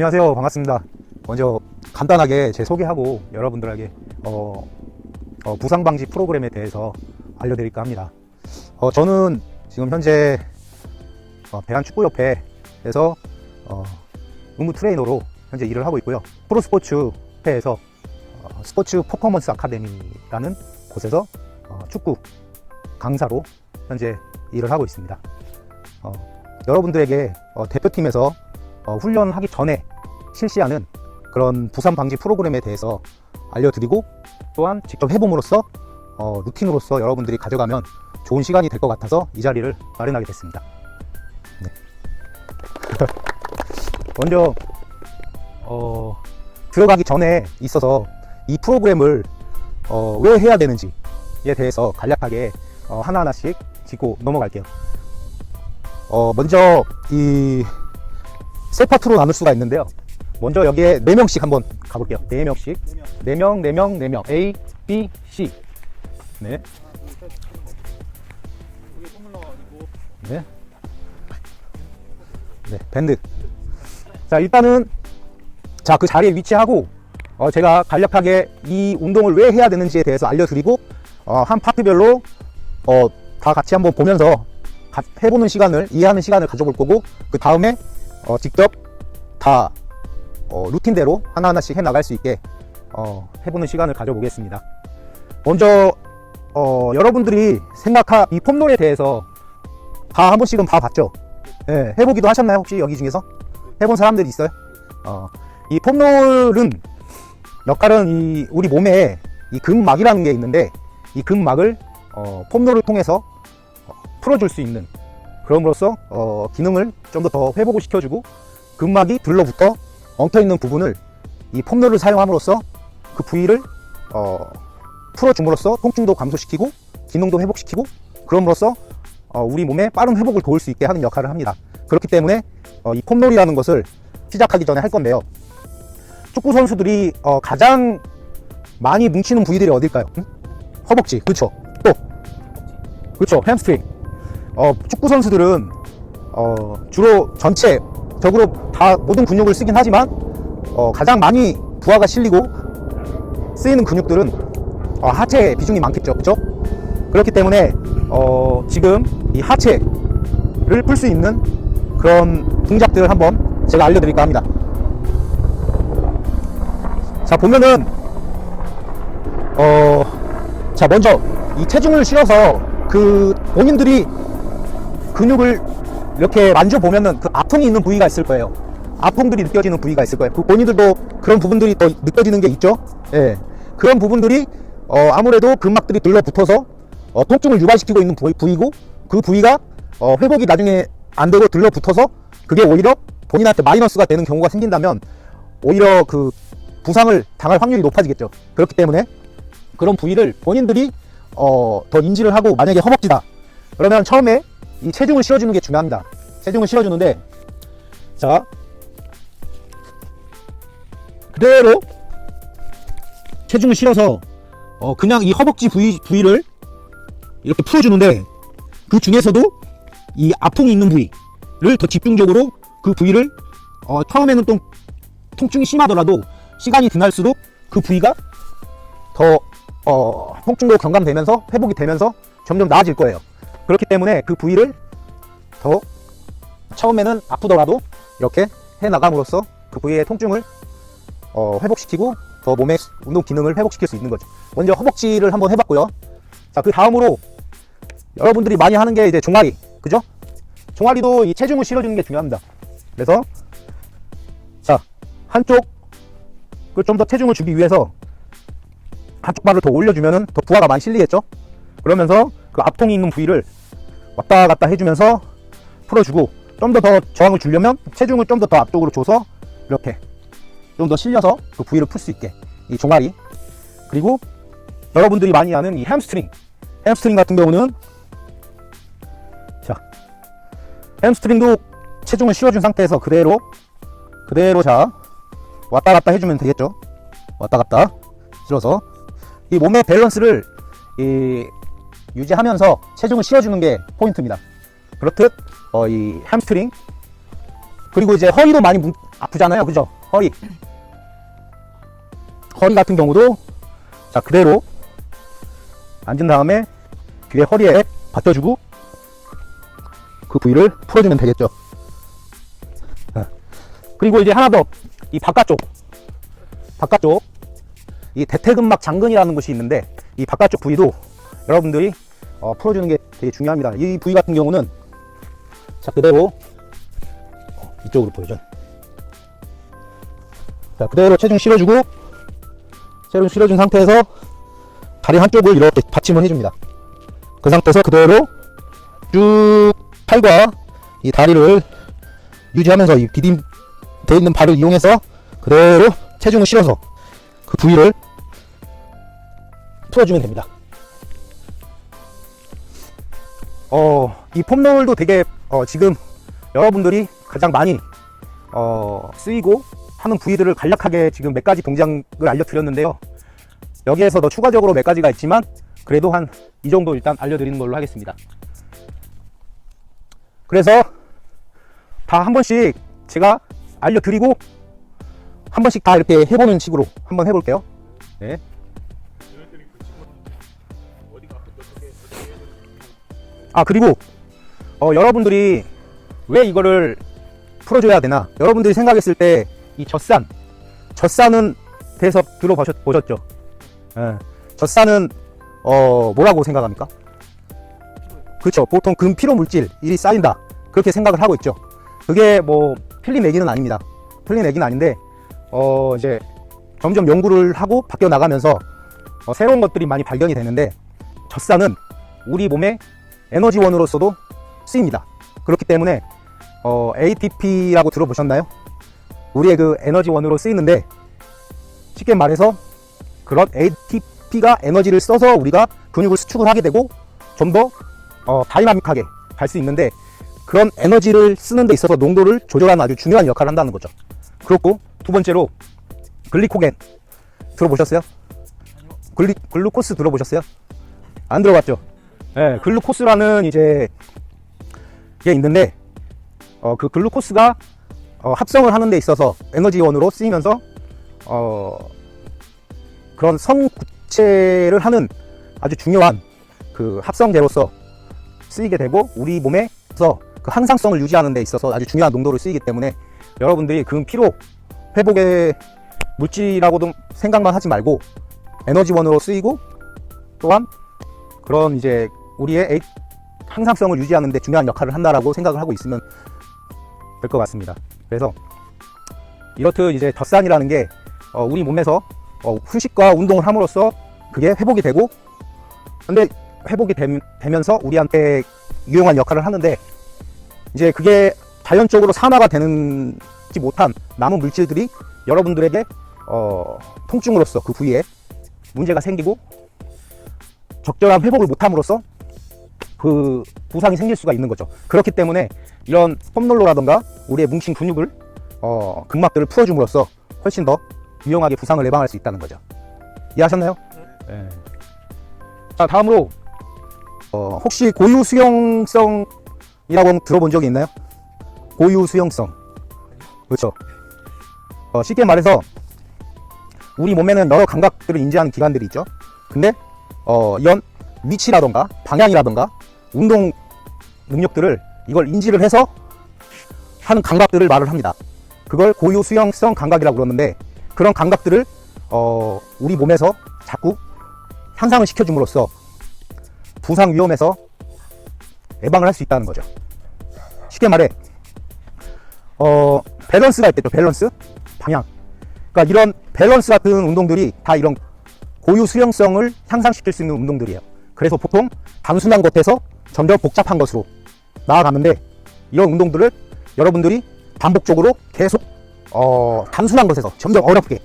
안녕하세요. 반갑습니다. 먼저 간단하게 제 소개하고 여러분들에게 부상방지 프로그램에 대해서 알려드릴까 합니다. 저는 지금 현재 대한축구협회에서 의무 트레이너로 현재 일을 하고 있고요. 프로스포츠회에서 스포츠 퍼포먼스 아카데미라는 곳에서 축구 강사로 현재 일을 하고 있습니다. 여러분들에게 대표팀에서 훈련하기 전에 실시하는 그런 부상 방지 프로그램에 대해서 알려드리고, 또한 직접 해봄으로써 루틴으로서 여러분들이 가져가면 좋은 시간이 될 것 같아서 이 자리를 마련하게 됐습니다. 네. 먼저 들어가기 전에 있어서 이 프로그램을 왜 해야 되는지에 대해서 간략하게 하나하나씩 짚고 넘어갈게요. 먼저 이 세 파트로 나눌 수가 있는데요. 먼저 여기에 4명씩 한번 가볼게요. 4명씩. 4명. A, B, C. 네. 네. 네, 밴드. 자, 일단은, 자, 그 자리에 위치하고, 제가 간략하게 이 운동을 왜 해야 되는지에 대해서 알려드리고, 한 파트별로, 다 같이 한번 보면서 해보는 시간을, 이해하는 시간을 가져볼 거고, 그 다음에, 직접 다 루틴대로 하나하나씩 해 나갈 수 있게 해보는 시간을 가져보겠습니다. 먼저 여러분들이 생각한 이 폼롤에 대해서 다 한 번씩은 봐봤죠? 네, 해보기도 하셨나요? 혹시 여기 중에서 해본 사람들이 있어요? 이 폼롤은 역할은 이 우리 몸에 이 근막이라는 게 있는데, 이 근막을 폼롤을 통해서 풀어줄 수 있는, 그럼으로써 기능을 좀 더 회복을 시켜주고, 근막이 들러붙어 엉켜있는 부분을 이 폼롤을 사용함으로써 그 부위를 풀어줌으로써 통증도 감소시키고 기능도 회복시키고, 그럼으로써 우리 몸에 빠른 회복을 도울 수 있게 하는 역할을 합니다. 그렇기 때문에 이 폼롤이라는 것을 시작하기 전에 할 건데요. 축구 선수들이 가장 많이 뭉치는 부위들이 어딜까요? 허벅지, 그쵸? 또 그쵸, 햄스트링. 축구 선수들은 주로 전체적으로 다 모든 근육을 쓰긴 하지만 가장 많이 부하가 실리고 쓰이는 근육들은 하체에 비중이 많겠죠, 그쵸? 그렇기 때문에 지금 이 하체를 풀 수 있는 그런 동작들을 한번 제가 알려드릴까 합니다. 자, 보면은 자, 먼저 이 체중을 실어서 그 본인들이 근육을 이렇게 만져보면은 그 아픔이 있는 부위가 있을 거예요. 아픔들이 느껴지는 부위가 있을 거예요. 그 본인들도 그런 부분들이 더 느껴지는 게 있죠. 예. 그런 부분들이 아무래도 근막들이 들러붙어서 통증을 유발시키고 있는 부위고, 그 부위가 회복이 나중에 안 되고 들러붙어서 그게 오히려 본인한테 마이너스가 되는 경우가 생긴다면 오히려 그 부상을 당할 확률이 높아지겠죠. 그렇기 때문에 그런 부위를 본인들이 더 인지를 하고, 만약에 허벅지다 그러면 처음에 이 체중을 실어주는 게 중요합니다. 체중을 실어주는데, 자, 그대로 체중을 실어서 그냥 이 허벅지 부위를 이렇게 풀어주는데, 그 중에서도 이 아픔이 있는 부위를 더 집중적으로, 그 부위를 처음에는 좀 통증이 심하더라도 시간이 지날수록 그 부위가 더 통증도 경감되면서 회복이 되면서 점점 나아질 거예요. 그렇기 때문에 그 부위를 더 처음에는 아프더라도 이렇게 해 나감으로써 그 부위의 통증을 회복시키고 더 몸의 운동 기능을 회복시킬 수 있는 거죠. 먼저 허벅지를 한번 해봤고요. 자, 그 다음으로 여러분들이 많이 하는 게 이제 종아리, 그죠? 종아리도 이 체중을 실어주는 게 중요합니다. 그래서 자, 한쪽을 좀 더 체중을 주기 위해서 한쪽 발을 더 올려주면은 더 부하가 많이 실리겠죠? 그러면서 그 앞통이 있는 부위를 왔다 갔다 해주면서 풀어주고, 좀 더 저항을 주려면 체중을 좀 더 앞쪽으로 줘서 이렇게 좀 더 실려서 그 부위를 풀 수 있게, 이 종아리. 그리고 여러분들이 많이 하는 이 햄스트링 같은 경우는, 자, 햄스트링도 체중을 실어준 상태에서 그대로 자, 왔다 갔다 해주면 되겠죠? 왔다 갔다 실어서 이 몸의 밸런스를 유지하면서 체중을 실어주는 게 포인트입니다. 그렇듯 이 햄스트링 그리고 이제 허리도 많이 아프잖아요. 그죠? 허리 같은 경우도 자 그대로 앉은 다음에 귀에 허리에 받쳐주고 그 부위를 풀어주면 되겠죠. 그리고 이제 하나 더 이 바깥쪽 이 대퇴근막 장근이라는 곳이 있는데 이 바깥쪽 부위도 여러분들이 풀어주는 게 되게 중요합니다. 이 부위 같은 경우는 자 그대로 이쪽으로 보여줘. 자 그대로 체중 실어주고 체중 실어준 상태에서 다리 한쪽을 이렇게 받침을 해줍니다. 그 상태에서 그대로 쭉 팔과 이 다리를 유지하면서 이 디딤 되어 있는 발을 이용해서 그대로 체중을 실어서 그 부위를 풀어주면 됩니다. 이 폼롤도 되게 지금 여러분들이 가장 많이 쓰이고 하는 부위들을 간략하게 지금 몇 가지 동작을 알려드렸는데요. 여기에서 더 추가적으로 몇 가지가 있지만 그래도 한 이 정도 일단 알려드리는 걸로 하겠습니다. 그래서 다 한 번씩 제가 알려드리고 한 번씩 다 이렇게 해보는 식으로 한번 해볼게요. 네. 아 그리고 여러분들이 왜 이거를 풀어줘야 되나, 여러분들이 생각했을 때 이 젖산은 대해서 들어보셨죠? 예. 젖산은 뭐라고 생각합니까? 그렇죠. 보통 근피로 물질이 쌓인다 그렇게 생각을 하고 있죠. 그게 뭐 틀린 얘기는 아닙니다. 틀린 얘기는 아닌데 이제 점점 연구를 하고 바뀌어 나가면서 새로운 것들이 많이 발견이 되는데 젖산은 우리 몸의 에너지원으로서도 쓰입니다. 그렇기 때문에 ATP라고 들어보셨나요? 우리의 그 에너지원으로 쓰이는데 쉽게 말해서 그런 ATP가 에너지를 써서 우리가 근육을 수축을 하게 되고 좀 더 다이나믹하게 갈 수 있는데 그런 에너지를 쓰는 데 있어서 농도를 조절하는 아주 중요한 역할을 한다는 거죠. 그렇고 두 번째로 글리코겐 들어보셨어요? 글루코스 들어보셨어요? 안 들어봤죠? 네, 글루코스라는 이제 게 있는데 그 글루코스가 합성을 하는 데 있어서 에너지원으로 쓰이면서 그런 성구체를 하는 아주 중요한 그 합성제로서 쓰이게 되고 우리 몸에서 그 항상성을 유지하는 데 있어서 아주 중요한 농도를 쓰이기 때문에 여러분들이 그 피로 회복의 물질이라고도 생각만 하지 말고 에너지원으로 쓰이고 또한 그런 이제 우리의 항상성을 유지하는 데 중요한 역할을 한다라고 생각을 하고 있으면 될 것 같습니다. 그래서 이렇듯 이제 젖산이라는 게 우리 몸에서 휴식과 운동을 함으로써 그게 회복이 되고, 근데 회복이 되면서 우리한테 유용한 역할을 하는데 이제 그게 자연적으로 산화가 되지 못한 남은 물질들이 여러분들에게 통증으로써 그 부위에 문제가 생기고 적절한 회복을 못함으로써 그 부상이 생길 수가 있는 거죠. 그렇기 때문에 이런 폼롤러라던가 우리의 뭉친 근육을 근막들을 풀어줌으로써 훨씬 더 유용하게 부상을 예방할 수 있다는 거죠. 이해하셨나요? 네. 자, 다음으로 혹시 고유 수용성이라고 들어본 적이 있나요? 고유 수용성. 그렇죠. 쉽게 말해서 우리 몸에는 여러 감각들을 인지하는 기관들이 있죠. 근데 이런 위치라던가 방향이라던가 운동 능력들을 이걸 인지를 해서 하는 감각들을 말을 합니다. 그걸 고유 수용성 감각이라고 그러는데 그런 감각들을 우리 몸에서 자꾸 향상을 시켜줌으로써 부상 위험에서 예방을 할 수 있다는 거죠. 쉽게 말해 밸런스가 있겠죠. 밸런스, 방향. 그러니까 이런 밸런스 같은 운동들이 다 이런 고유 수용성을 향상시킬 수 있는 운동들이에요. 그래서 보통 단순한 것에서 점점 복잡한 것으로 나아가는데 이런 운동들을 여러분들이 반복적으로 계속 단순한 것에서 점점 어렵게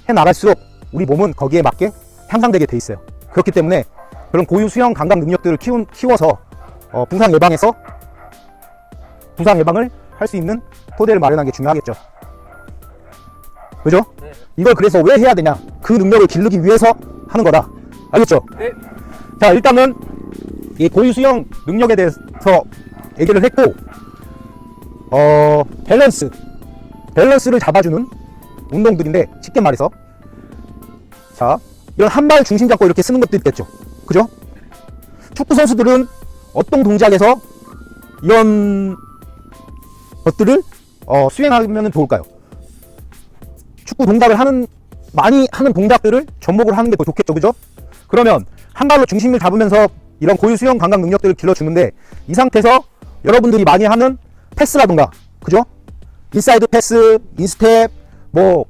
해나갈수록 우리 몸은 거기에 맞게 향상되게 돼 있어요. 그렇기 때문에 그런 고유 수용 감각 능력들을 키워서 부상 예방을 할 수 있는 토대를 마련하는 게 중요하겠죠. 그죠? 네. 이걸 그래서 왜 해야 되냐? 그 능력을 기르기 위해서 하는 거다. 알겠죠? 네. 자, 일단은 이 고유 수용 능력에 대해서 얘기를 했고, 밸런스를 잡아주는 운동들인데, 쉽게 말해서 자, 이런 한 발 중심 잡고 이렇게 쓰는 것도 있겠죠. 그죠? 축구 선수들은 어떤 동작에서 이런 것들을 수행하면 좋을까요? 축구 동작을 많이 하는 동작들을 접목을 하는 게 더 좋겠죠. 그죠? 그러면 한 발로 중심을 잡으면서 이런 고유 수영 감각 능력들을 길러주는데, 이 상태에서 여러분들이 많이 하는 패스라든가, 그죠? 인사이드 패스, 인스텝, 뭐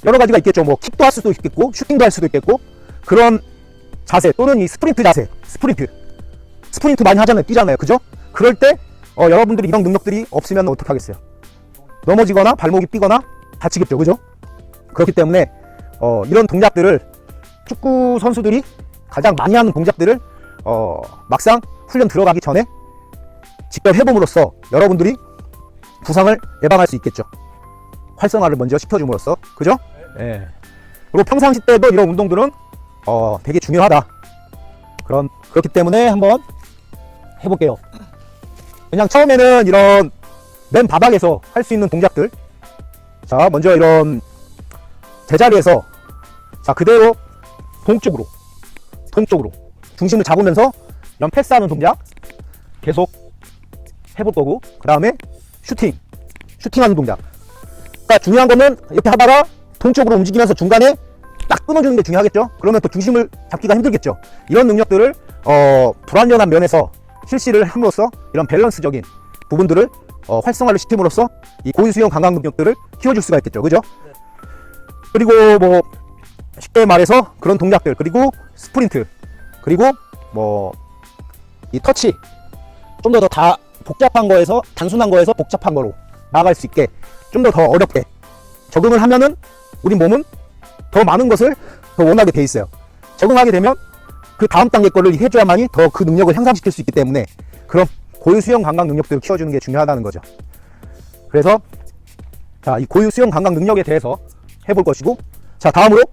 여러 가지가 있겠죠. 뭐 킥도 할 수도 있겠고, 슈팅도 할 수도 있겠고, 그런 자세 또는 이 스프린트 자세, 스프린트 많이 하잖아요. 뛰잖아요. 그죠? 그럴 때 여러분들이 이런 능력들이 없으면 어떻게 하겠어요? 넘어지거나 발목이 삐거나 다치겠죠. 그죠? 그렇기 때문에 이런 동작들을, 축구 선수들이 가장 많이 하는 동작들을 막상 훈련 들어가기 전에 직접 해봄으로써 여러분들이 부상을 예방할 수 있겠죠. 활성화를 먼저 시켜줌으로써. 그죠? 예. 그리고 평상시 때도 이런 운동들은 되게 중요하다. 그렇기 때문에 한번 해볼게요. 그냥 처음에는 이런 맨 바닥에서 할 수 있는 동작들. 자, 먼저 이런 제자리에서, 자, 그대로 동쪽으로 중심을 잡으면서 이런 패스하는 동작 계속 해볼 거고, 그 다음에 슈팅하는 동작. 그러니까 중요한 거는 이렇게 하다가 동쪽으로 움직이면서 중간에 딱 끊어주는 게 중요하겠죠. 그러면 또 중심을 잡기가 힘들겠죠. 이런 능력들을 불완전한 면에서 실시를 함으로써 이런 밸런스적인 부분들을 활성화를 시킴으로써 이 고유 수영 감각 능력들을 키워줄 수가 있겠죠. 그죠? 그리고 뭐 쉽게 말해서 그런 동작들, 그리고 스프린트, 그리고 뭐 이 터치, 좀 더 다 복잡한 거에서, 단순한 거에서 복잡한 거로 나아갈 수 있게 좀 더 어렵게 적응을 하면은 우리 몸은 더 많은 것을 더 원하게 돼 있어요. 적응하게 되면 그 다음 단계 거를 해줘야만이 더 그 능력을 향상시킬 수 있기 때문에, 그런 고유 수영 감각 능력들을 키워주는 게 중요하다는 거죠. 그래서 자, 이 고유 수영 감각 능력에 대해서 해볼 것이고, 자, 다음으로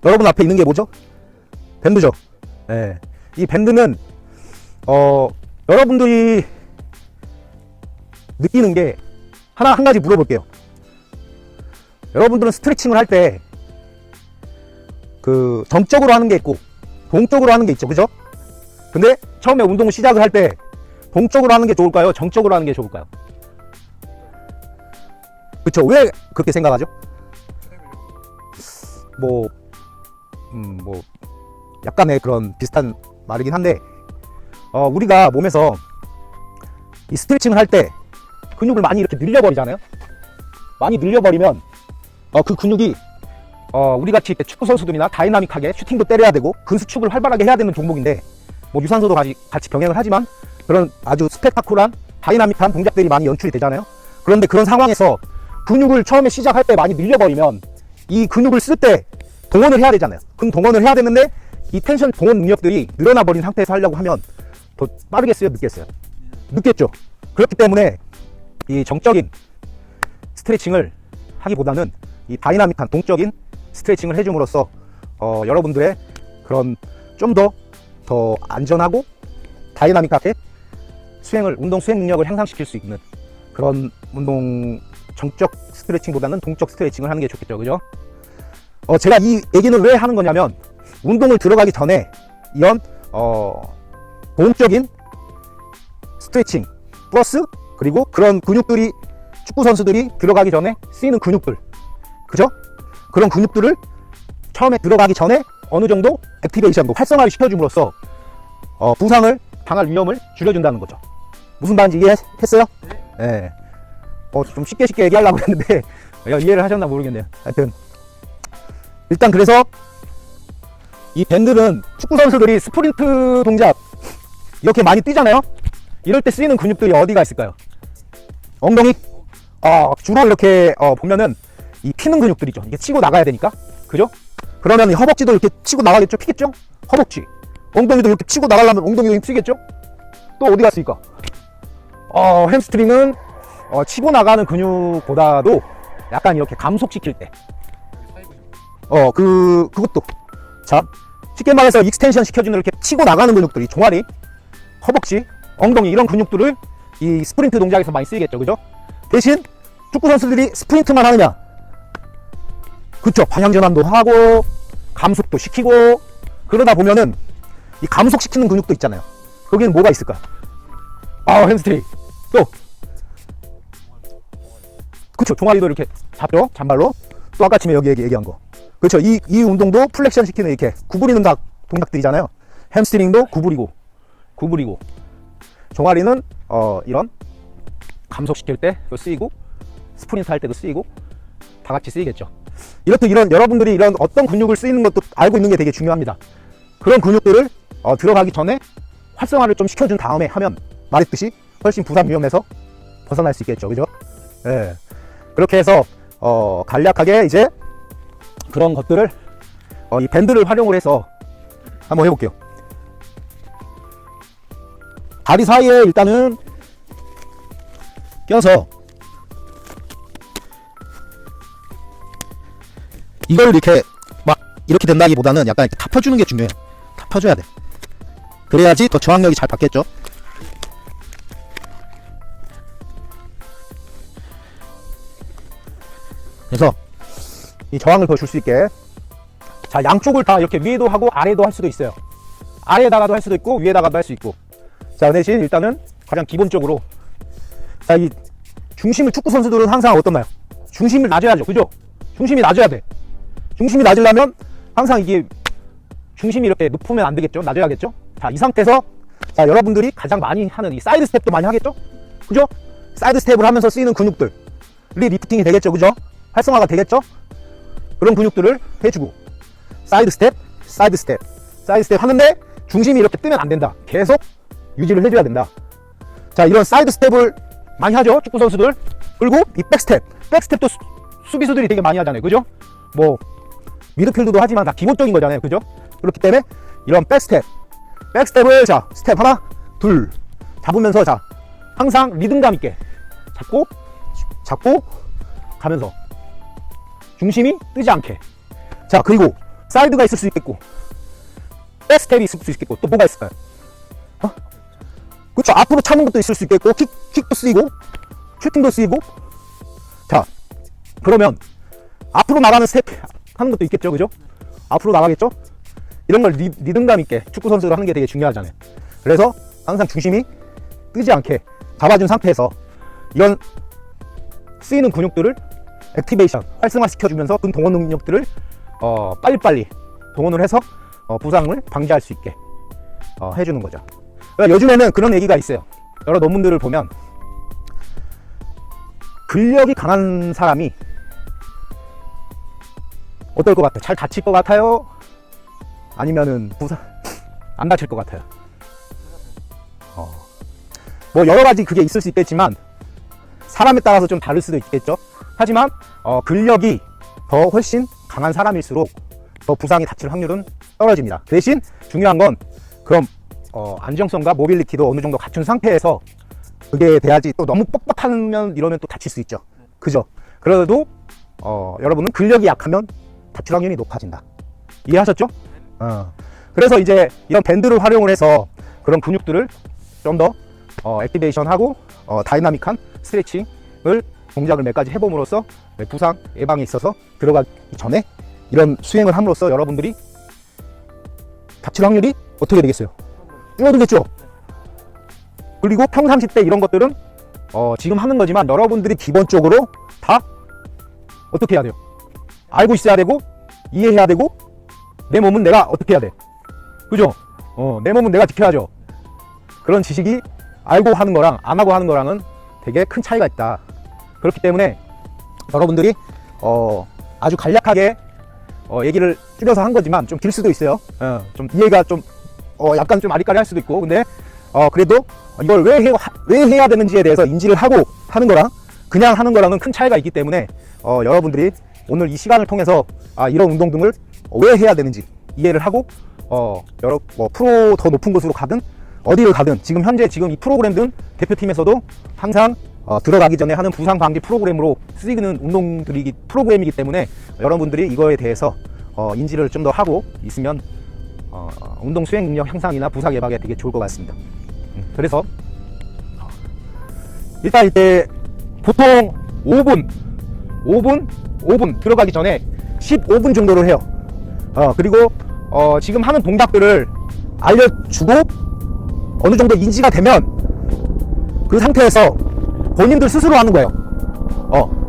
여러분 앞에 있는 게 뭐죠? 밴드죠. 네. 이 밴드는 여러분들이 느끼는 게 한 가지 물어볼게요. 여러분들은 스트레칭을 할 때 그 정적으로 하는 게 있고 동적으로 하는 게 있죠. 그죠? 근데 처음에 운동을 시작을 할 때 동적으로 하는 게 좋을까요? 정적으로 하는 게 좋을까요? 그쵸? 왜 그렇게 생각하죠? 뭐 약간의 그런 비슷한 말이긴 한데, 우리가 몸에서 이 스트레칭을 할 때 근육을 많이 이렇게 늘려버리잖아요. 많이 늘려버리면 그 근육이 우리같이 축구 선수들이나 다이나믹하게 슈팅도 때려야 되고 근수축을 활발하게 해야 되는 종목인데, 뭐 유산소도 같이 병행을 하지만 그런 아주 스펙타클한 다이나믹한 동작들이 많이 연출이 되잖아요. 그런데 그런 상황에서 근육을 처음에 시작할 때 많이 늘려버리면 이 근육을 쓸 때 동원을 해야 되잖아요. 그럼 동원을 해야 되는데 이 텐션 동원 능력들이 늘어나 버린 상태에서 하려고 하면 더 빠르겠어요? 늦겠어요? 늦겠죠. 그렇기 때문에 이 정적인 스트레칭을 하기보다는 이 다이나믹한 동적인 스트레칭을 해줌으로써 여러분들의 그런 좀 더 안전하고 다이나믹하게 운동 수행 능력을 향상시킬 수 있는 그런 정적 스트레칭보다는 동적 스트레칭을 하는 게 좋겠죠. 그죠? 제가 이 얘기는 왜 하는 거냐면, 운동을 들어가기 전에 이런 동적인 스트레칭 플러스, 그리고 그런 근육들이, 축구 선수들이 들어가기 전에 쓰이는 근육들, 그죠? 그런 근육들을 처음에 들어가기 전에 어느 정도 액티베이션, 활성화를 시켜줌으로써 부상을 당할 위험을 줄여준다는 거죠. 무슨 말인지 이해했어요? 네. 좀 쉽게 얘기하려고 했는데 이해를 하셨나 모르겠네요. 하여튼 일단 그래서 이 밴드는 축구 선수들이 스프린트 동작 이렇게 많이 뛰잖아요. 이럴 때 쓰이는 근육들이 어디가 있을까요? 엉덩이? 주로 이렇게 보면은 이 피는 근육들이죠. 이게 치고 나가야 되니까, 그죠? 그러면 이 허벅지도 이렇게 치고 나가겠죠? 피겠죠? 허벅지. 엉덩이도 이렇게 치고 나가려면 엉덩이도 힘쓰겠죠? 또 어디가 있을까? 햄스트링은 치고 나가는 근육보다도 약간 이렇게 감속시킬 때, 그것도, 자, 쉽게 말해서 익스텐션 시켜주는 이렇게 치고 나가는 근육들이 종아리, 허벅지, 엉덩이 이런 근육들을 이 스프린트 동작에서 많이 쓰이겠죠. 그죠? 대신 축구 선수들이 스프린트만 하느냐? 그쵸. 방향 전환도 하고 감속도 시키고 그러다 보면은 이 감속시키는 근육도 있잖아요. 거기는 뭐가 있을까? 햄스트링. 또 그쵸. 종아리도 이렇게 잡죠. 잔발로. 또 아까 전에 여기 얘기한 거. 그렇죠. 이 운동도 플렉션 시키는 이렇게 구부리는 동작들이잖아요. 햄스트링도 구부리고 종아리는 이런 감속시킬 때도 쓰이고 스프린트 할 때도 쓰이고 다 같이 쓰이겠죠. 이렇듯 여러분들이 이런 어떤 근육을 쓰이는 것도 알고 있는 게 되게 중요합니다. 그런 근육들을 들어가기 전에 활성화를 좀 시켜준 다음에 하면 말했듯이 훨씬 부상 위험에서 벗어날 수 있겠죠. 그죠? 예. 그렇게 해서 간략하게 이제 그런 것들을 이 밴드를 활용을 해서 한번 해볼게요. 다리 사이에 일단은 껴서 이걸 이렇게 막 이렇게 된다기보다는 약간 이렇게 타펴주는 게 중요해요. 타펴줘야 돼. 그래야지 더 저항력이 잘 받겠죠. 그래서 이 저항을 더 줄 수 있게 자 양쪽을 다 이렇게 위에도 하고 아래도 할 수도 있어요. 아래에다가도 할 수도 있고 위에다가도 할 수 있고 자 대신 일단은 가장 기본적으로 자 이 중심을 축구 선수들은 항상 어떻나요? 중심을 낮아야죠. 그죠? 중심이 낮아야 돼. 중심이 낮으려면 항상 이게 중심이 이렇게 높으면 안 되겠죠. 낮아야겠죠. 자 이 상태에서 자 여러분들이 가장 많이 하는 이 사이드 스텝도 많이 하겠죠. 그죠? 사이드 스텝을 하면서 쓰이는 근육들이 리프팅이 되겠죠. 그죠? 활성화가 되겠죠? 그런 근육들을 해주고 사이드 스텝 하는데 중심이 이렇게 뜨면 안 된다. 계속 유지를 해줘야 된다. 자 이런 사이드 스텝을 많이 하죠. 축구 선수들. 그리고 이 백스텝도 수비수들이 되게 많이 하잖아요. 그죠? 뭐 미드필드도 하지만 다 기본적인 거잖아요. 그죠? 그렇기 때문에 이런 백스텝을 자 스텝 하나 둘 잡으면서 자 항상 리듬감 있게 잡고 가면서 중심이 뜨지 않게. 자 그리고 사이드가 있을 수 있겠고 백스텝이 있을 수 있겠고 또 뭐가 있을까요? 그쵸. 앞으로 차는 것도 있을 수 있겠고 킥도 쓰이고 슈팅도 쓰이고. 자 그러면 앞으로 나가는 스텝 하는 것도 있겠죠. 그죠? 앞으로 나가겠죠. 이런 걸 리듬감 있게 축구 선수가 하는 게 되게 중요하잖아요. 그래서 항상 중심이 뜨지 않게 잡아준 상태에서 이런 쓰이는 근육들을 액티베이션 활성화 시켜주면서 그 동원 능력들을 빨리빨리 동원을 해서 부상을 방지할 수 있게 해주는 거죠. 그러니까 요즘에는 그런 얘기가 있어요. 여러 논문들을 보면 근력이 강한 사람이 어떨 것 같아요? 잘 다칠 것 같아요? 아니면은 부상 안 다칠 것 같아요? 뭐 여러 가지 그게 있을 수 있겠지만 사람에 따라서 좀 다를 수도 있겠죠. 하지만 근력이 더 훨씬 강한 사람일수록 더 부상이 닥칠 확률은 떨어집니다. 대신 중요한 건 그럼 안정성과 모빌리티도 어느 정도 갖춘 상태에서 그게 돼야지. 또 너무 뻑뻑하면 이러면 또 다칠 수 있죠. 그죠? 그래도 여러분은 근력이 약하면 다칠 확률이 높아진다. 이해하셨죠? 그래서 이제 이런 밴드를 활용을 해서 그런 근육들을 좀 더 액티베이션하고 다이나믹한 스트레칭을 동작을 몇 가지 해봄으로써 부상 예방에 있어서 들어가기 전에 이런 수행을 함으로써 여러분들이 다칠 확률이 어떻게 되겠어요? 줄어들겠죠? 그리고 평상시 때 이런 것들은 지금 하는 거지만 여러분들이 기본적으로 다 어떻게 해야 돼요? 알고 있어야 되고 이해해야 되고 내 몸은 내가 어떻게 해야 돼? 그죠? 내 몸은 내가 지켜야죠. 그런 지식이 알고 하는 거랑 안 하고 하는 거랑은 되게 큰 차이가 있다. 그렇기 때문에 여러분들이 아주 간략하게 얘기를 줄여서 한 거지만 좀 길 수도 있어요. 좀 이해가 좀 약간 좀 아리까리 할 수도 있고. 근데 그래도 이걸 왜 해야 되는지에 대해서 인지를 하고 하는 거랑 그냥 하는 거랑은 큰 차이가 있기 때문에 여러분들이 오늘 이 시간을 통해서 이런 운동 등을 왜 해야 되는지 이해를 하고 프로 더 높은 곳으로 가든 어디를 가든 지금 현재 이 프로그램 대표팀에서도 항상 들어가기 전에 하는 부상 방지 프로그램으로 쓰이는 프로그램이기 때문에 여러분들이 이거에 대해서 인지를 좀 더 하고 있으면 운동 수행 능력 향상이나 부상 예방에 되게 좋을 것 같습니다. 그래서 일단 이때 보통 5분 들어가기 전에 15분 정도를 해요. 그리고 지금 하는 동작들을 알려주고 어느 정도 인지가 되면 그 상태에서 본인들 스스로 하는 거예요.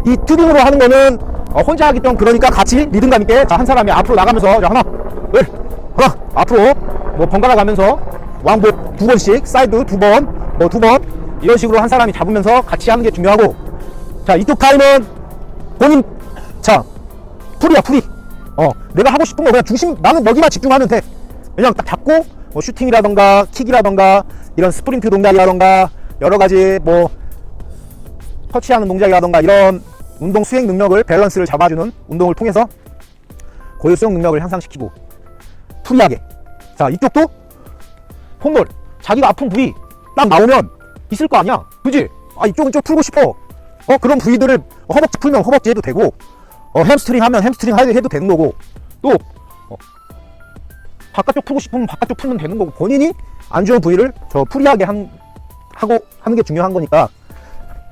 이 튜빙으로 하는 거는 혼자 하기 좀 그러니까 같이 리듬감 있게 한 사람이 앞으로 나가면서 하나 하나 앞으로 뭐 번갈아 가면서 왕복 2번씩 사이드 2번 뭐 2번 이런 식으로 한 사람이 잡으면서 같이 하는 게 중요하고, 자 이쪽 타임은 본인 자 풀이야 풀이. 내가 하고 싶은 거 그냥 중심 나는 여기만 집중하면 돼. 그냥 딱 잡고 뭐 슈팅이라던가 킥이라던가 이런 스프린트 동작이라던가 여러 가지 뭐 터치하는 동작이라던가 이런 운동 수행 능력을 밸런스를 잡아주는 운동을 통해서 고유 수용 능력을 향상시키고 풀이하게. 자 이쪽도 폼롤 자기가 아픈 부위 딱 나오면 있을 거 아니야, 그지? 이쪽은 좀 풀고 싶어. 그런 부위들을 허벅지 풀면 허벅지 해도 되고, 햄스트링 하면 햄스트링 해도 되는 거고, 또 바깥쪽 풀고 싶으면 바깥쪽 풀면 되는 거고, 본인이 안 좋은 부위를 저 풀이하게 하고 하는 게 중요한 거니까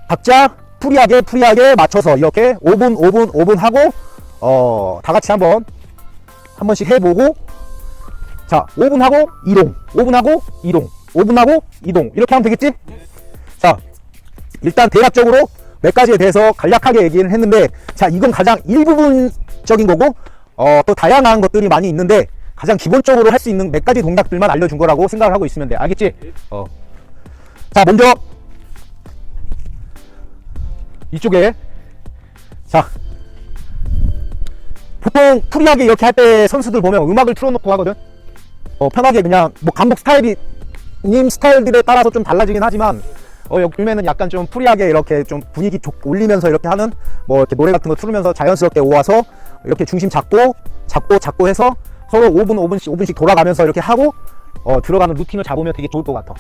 각자 풀이하게 맞춰서 이렇게 5분 하고 다 같이 한 번씩 해보고, 자 5분 하고 이동, 5분 하고 이동, 5분 하고 이동 이렇게 하면 되겠지? 자 일단 대략적으로 몇 가지에 대해서 간략하게 얘기를 했는데, 자 이건 가장 일부분적인 거고 또 다양한 것들이 많이 있는데 가장 기본적으로 할 수 있는 몇 가지 동작들만 알려준 거라고 생각을 하고 있으면 돼. 알겠지? 자 먼저 이쪽에 자 보통 풀이하게 이렇게 할 때 선수들 보면 음악을 틀어놓고 하거든. 편하게 그냥 뭐 감독 스타일이 님 스타일들에 따라서 좀 달라지긴 하지만 요즘에는 약간 좀 풀이하게 이렇게 좀 분위기 올리면서 이렇게 하는 뭐 이렇게 노래 같은 거 틀으면서 자연스럽게 오와서 이렇게 중심 잡고 해서 서로 5분씩 돌아가면서 이렇게 하고 들어가는 루틴을 잡으면 되게 좋을 것 같아.